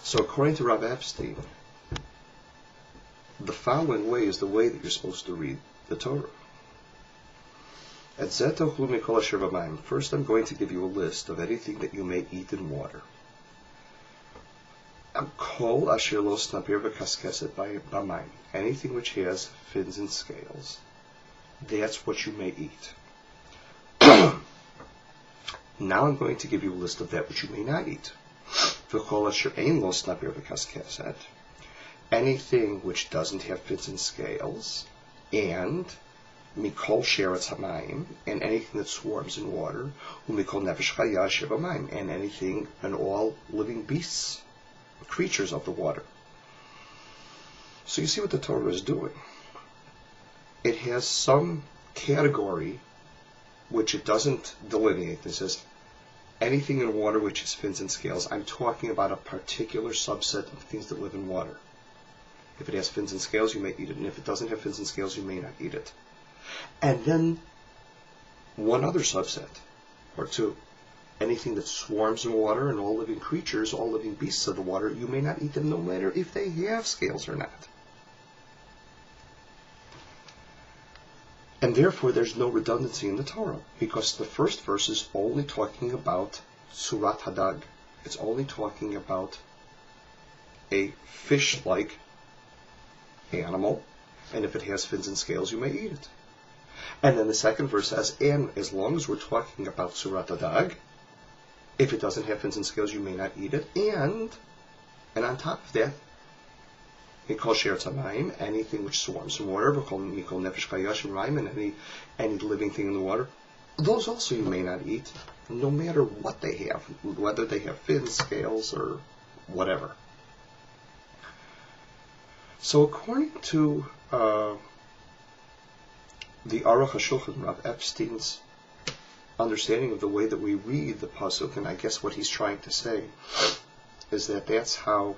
So according to Rav Epstein, the following way is the way that you're supposed to read the Torah. First, I'm going to give you a list of anything that you may eat in water. Anything which has fins and scales, that's what you may eat. Now I'm going to give you a list of that which you may not eat. Anything which doesn't have fins and scales, and mikol sheretz hamayim, and anything that swarms in water, umikol nefesh chaya shebamayim, and anything and all living beasts, creatures of the water. So you see what the Torah is doing. It has some category which it doesn't delineate. It says anything in water which has fins and scales. I'm talking about a particular subset of things that live in water. If it has fins and scales, you may eat it, and if it doesn't have fins and scales, you may not eat it. And then one other subset, or two, anything that swarms in water and all living creatures, all living beasts of the water, you may not eat them no matter if they have scales or not. And therefore there's no redundancy in the Torah, because the first verse is only talking about Surat Hadag. It's only talking about a fish-like animal, and if it has fins and scales, you may eat it. And then the second verse says, and as long as we're talking about Surat Hadag, if it doesn't have fins and scales, you may not eat it. And on top of that, mikol sheretz hamayim, anything which swarms in water, mikol nefesh chaya shebamayim, and any living thing in the water, those also you may not eat, no matter what they have, whether they have fins, scales, or whatever. So according to the Aruch HaShulchan, Rav Epstein's understanding of the way that we read the pasuk, and I guess what he's trying to say is that that's how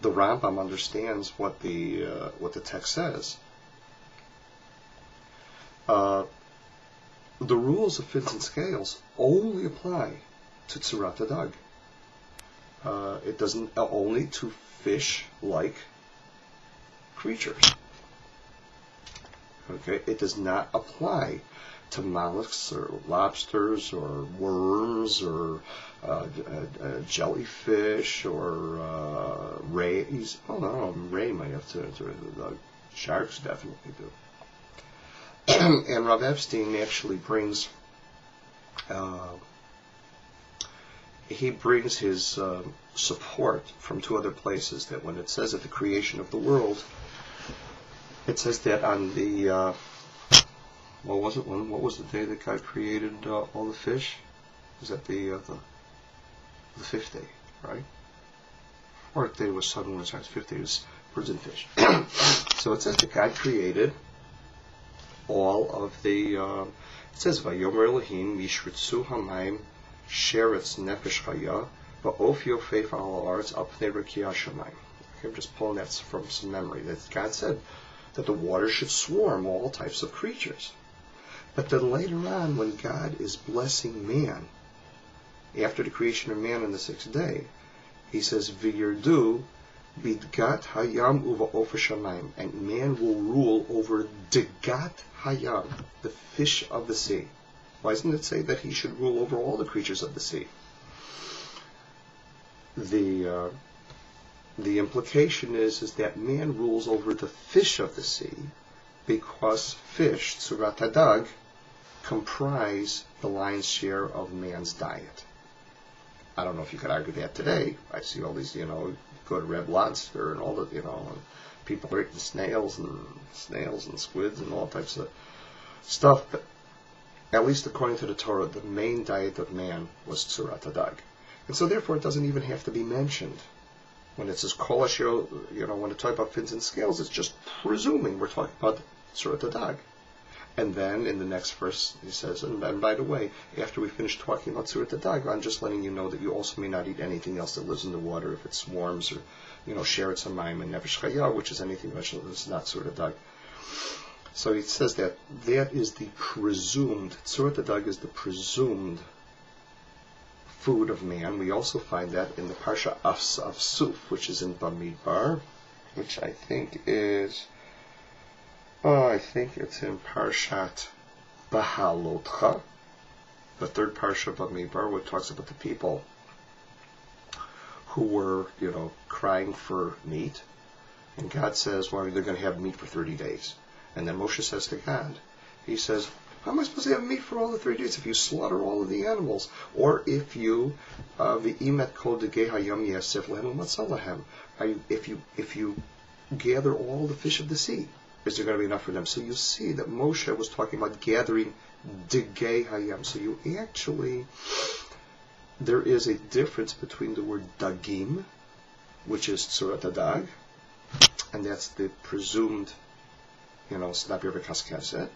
the Rambam understands what the text says. The rules of fins and scales only apply to Tzurat Hadag. It doesn't only to fish-like creatures. Okay, it does not apply to mollusks or lobsters or worms or jellyfish or rays. Oh no, ray might have to. The sharks definitely do. And Rav Epstein actually brings his support from two other places, that when it says at the creation of the world, it says that on the what was the day that God created all the fish? Was that the fifth day, right? Or the day was sun, was fifth day was birds and fish. So it says that God created all of the. It says Vayomer Elohim Yishritzu Hamayim Sheretz Nefesh Chaya Va'of Yofef Al Haaretz Apnei Rekiah Shamayim. Okay, I'm just pulling that from some memory. That God said that the water should swarm all types of creatures. But then later on, when God is blessing man, after the creation of man on the sixth day, he says, V'yirdu bidgat hayam uva ofer shamayim, and man will rule over degat hayam, the fish of the sea. Why doesn't it say that he should rule over all the creatures of the sea? The implication is that man rules over the fish of the sea, because fish, Tzurat Hadag, comprise the lion's share of man's diet. I don't know if you could argue that today. I see all these, go to Red Lobster and all the, and people are eating snails and squids and all types of stuff. But at least according to the Torah, the main diet of man was Tzurat Hadag. And so therefore it doesn't even have to be mentioned. When it says Kol Asher, when it talks about fins and scales, it's just presuming we're talking about Tzurat Hadag. And then in the next verse he says, and by the way, after we finish talking about Tzurat Hadag, I'm just letting you know that you also may not eat anything else that lives in the water, if it swarms or, Sheretz Hamayim and Nefesh Chaya, which is anything which is not Tzurat Hadag. So it says that is the presumed, Tzurat Hadag is the presumed food of man. We also find that in the Parsha of Suf, which is in Bamidbar, which I think is, I think it's in Parshat Bahalotcha, the third Parsha of Bamidbar, which talks about the people who were, crying for meat. And God says, well, they're going to have meat for 30 days. And then Moshe says to God, he says, how am I supposed to have meat for all the 30 days if you slaughter all of the animals? Or if you, v'imet kol degei hayam yasef lehem u'matzah lehem, if you gather all the fish of the sea, is there going to be enough for them? So you see that Moshe was talking about gathering degei hayam. So you actually, there is a difference between the word dagim, which is tzurat hadag, and that's the presumed, snapir v'kaskaset,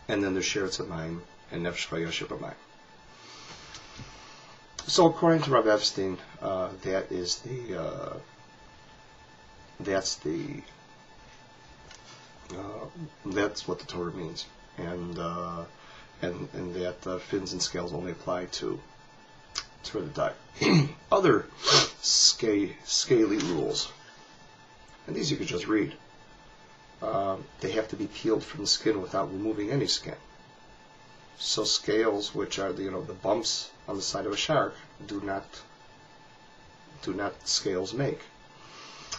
and then there's sheretz hamayim and nefesh vayosher b'mayim. So according to Rav Epstein, that's what the Torah means, and that fins and scales only apply to the diet. Other scaly rules, and these you could just read. They have to be peeled from the skin without removing any skin. So scales, which are the bumps on the side of a shark, do not scales make.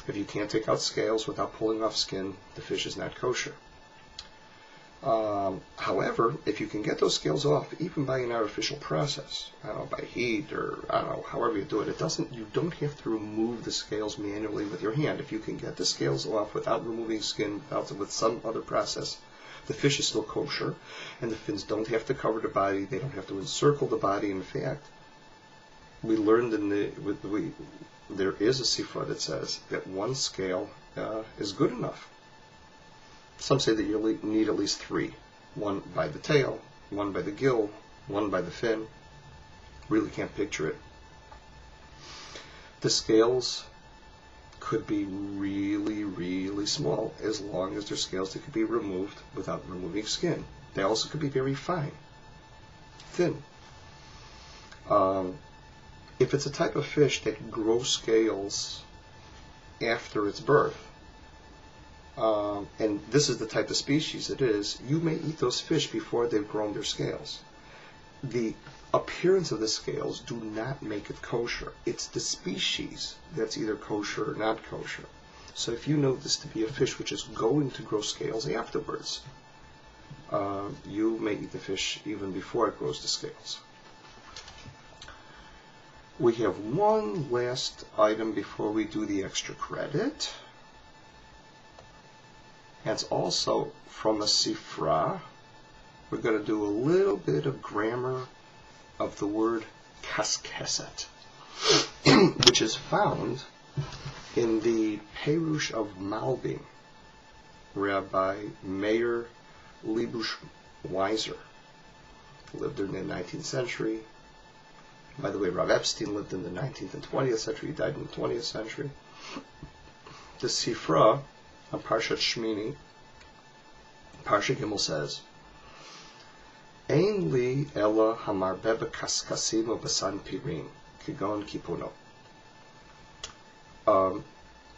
If you can't take out scales without pulling off skin, the fish is not kosher. However, if you can get those scales off, even by an artificial process, by heat or however you do it, you don't have to remove the scales manually with your hand. If you can get the scales off without removing skin, with some other process, the fish is still kosher, and the fins don't have to cover the body. They don't have to encircle the body. In fact, we learned there is a sifra that says that one scale is good enough. Some say that you need at least 3. One by the tail, one by the gill, one by the fin. Really can't picture it. The scales could be really, really small, as long as they're scales that could be removed without removing skin. They also could be very fine, thin. If it's a type of fish that grows scales after its birth, and this is the type of species it is, you may eat those fish before they've grown their scales. The appearance of the scales do not make it kosher. It's the species that's either kosher or not kosher. So if you know this to be a fish which is going to grow scales afterwards, you may eat the fish even before it grows the scales. We have one last item before we do the extra credit. And it's also from a sifra. We're going to do a little bit of grammar of the word kaskeset, which is found in the Perush of Malbim, Rabbi Meir Libush Weiser, lived in the 19th century. By the way, Rav Epstein lived in the 19th and 20th century. He died in the 20th century. The sifra on Parshat Shmini, Parsha Gimel says, Ein li ela hamarbe b'kaskasim u'basan pirim, kigon kipuno.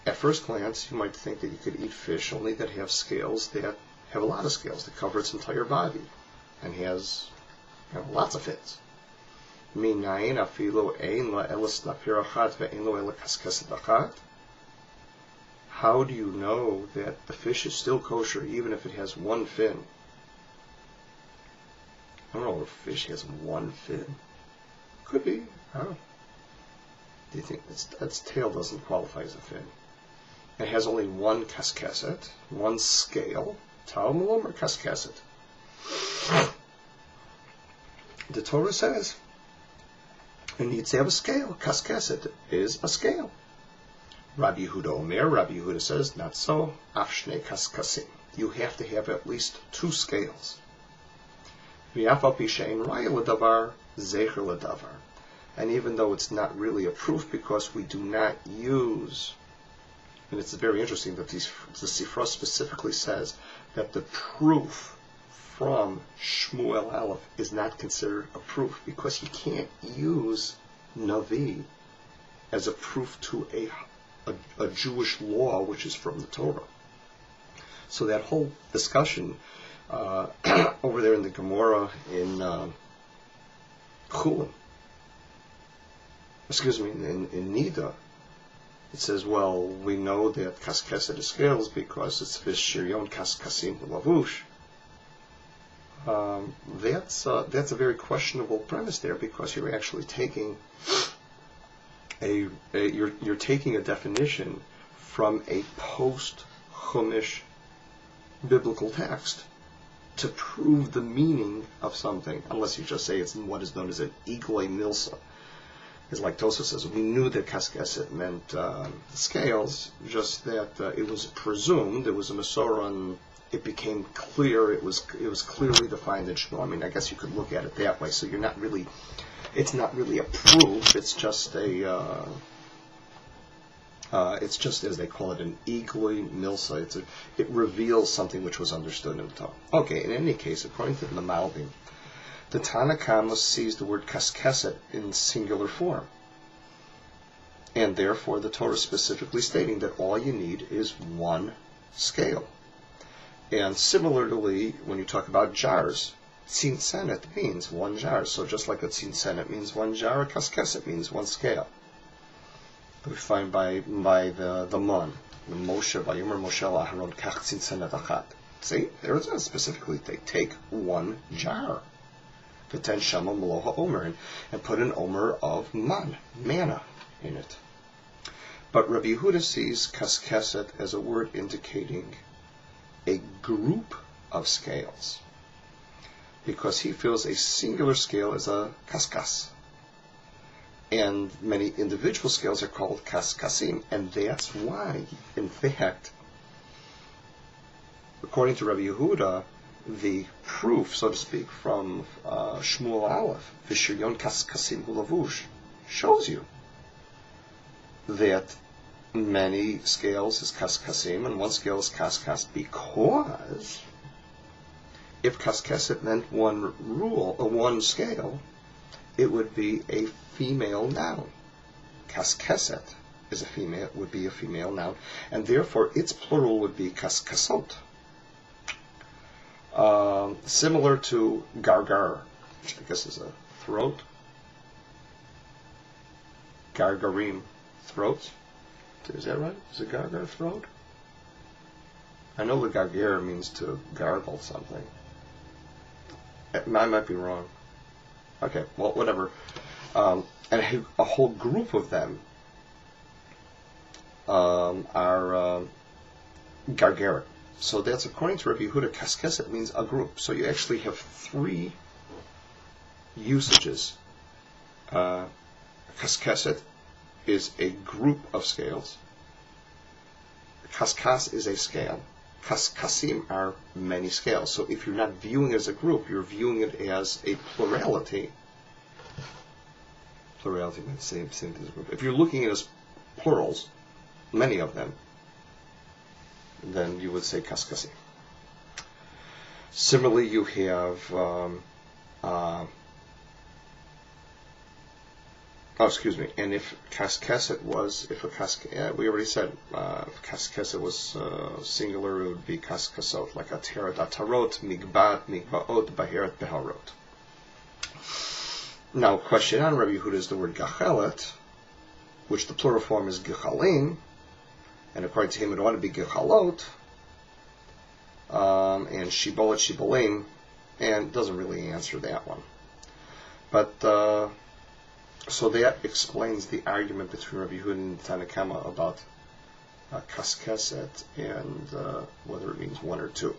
At first glance, you might think that you could eat fish only that have scales, that have a lot of scales, that cover its entire body, and has lots of fins. Minayin afilo ein la ela snapir achat ve'ein lo ela kaskeset achat. How do you know that the fish is still kosher even if it has one fin? I don't know if a fish has one fin. Could be. I don't know. Do you think its tail doesn't qualify as a fin? It has only one kaskeset, one scale. Tal melomer kaskeset. The Torah says it needs to have a scale. Kaskeset is a scale. Rabbi Yehuda Omer, Rabbi Yehuda says, not so. Afshne kaskasim. You have to have at least 2 scales. V'yafal pishein raya l'davar, zecher l'davar. And even though it's not really a proof, because we do not use, and it's very interesting that the Sifra specifically says that the proof from Shmuel Aleph is not considered a proof, because you can't use Navi as a proof to a Jewish law which is from the Torah. So that whole discussion over there in the Gemara in Chulin, in Nida, it says, well, we know that Kaskesed is scales because it's Vishiryon Kaskasim Lavush. That's a very questionable premise there, because you're actually taking you're taking a definition from a post-Chumash biblical text to prove the meaning of something, unless you just say it's what is known as an Iglei Milsa. It's like Tosa says, we knew that Kaskesed meant scales, just that it was presumed, it was a Masorah, and it became clear, it was clearly defined in Shmuel. I mean, I guess you could look at it that way, so you're not really, it's not really a proof, it's just it's just, as they call it, an Iglei Milsa. It reveals something which was understood in the Torah. Okay, in any case, according to the Malbim, the Tanna Kama sees the word Kaskesed in singular form. And therefore the Torah is specifically stating that all you need is one scale. And similarly, when you talk about jars, Tzinsenet means one jar. So just like a Tzinsenet means one jar, a Kaskesed means one scale. We find by the Mon, Moshe, Vayomer Moshe Aharon Kach Tzinsenet Achat. See, there it says specifically, they take one jar. V'ten shama meloha omer, and put an omer of manna in it. But Rabbi Yehuda sees Kaskesed as a word indicating a group of scales, because he feels a singular scale is a kaskas, and many individual scales are called kaskasim, and that's why, in fact, according to Rabbi Yehuda, the proof, so to speak, from Shmuel Aleph, Vishiryon Kaskasim Lavush, shows you that many scales is Kaskasim and one scale is Kaskas, because if Kaskesed meant one rule, or one scale, it would be a female noun. Kaskesed is a female, would be a female noun, and therefore its plural would be Kaskasot. Similar to gargar, which I guess is a throat. Gargarim, throat. Is that right? Is it gargar, throat? I know the gargar means to gargle something. I might be wrong. Okay, well, whatever. And a whole group of them are gargaric. So that's, according to Rabbi Yehuda, Kaskesed means a group. So you actually have three usages. Kaskesed is a group of scales. Kaskas is a scale. Kaskasim are many scales. So if you're not viewing it as a group, you're viewing it as a plurality. Plurality means the same thing as a group. If you're looking at it as plurals, many of them, then you would say Kaskasim. Similarly, you have and if Kaskesed was, we already said, if Kaskesed was singular, it would be Kaskasot, like Ateret, Atarot, Migbat, Migbaot, Baheret, Beharot. Now, question on Rabbi Yehuda is the word Gachelet, which the plural form is Gechalim, and according to him it ought to be Gechalot, and Shibolet, Shibolim, and doesn't really answer that one. But, so that explains the argument between Rabbi Yehuda and Tanna Kama about Kaskesed and whether it means one or two.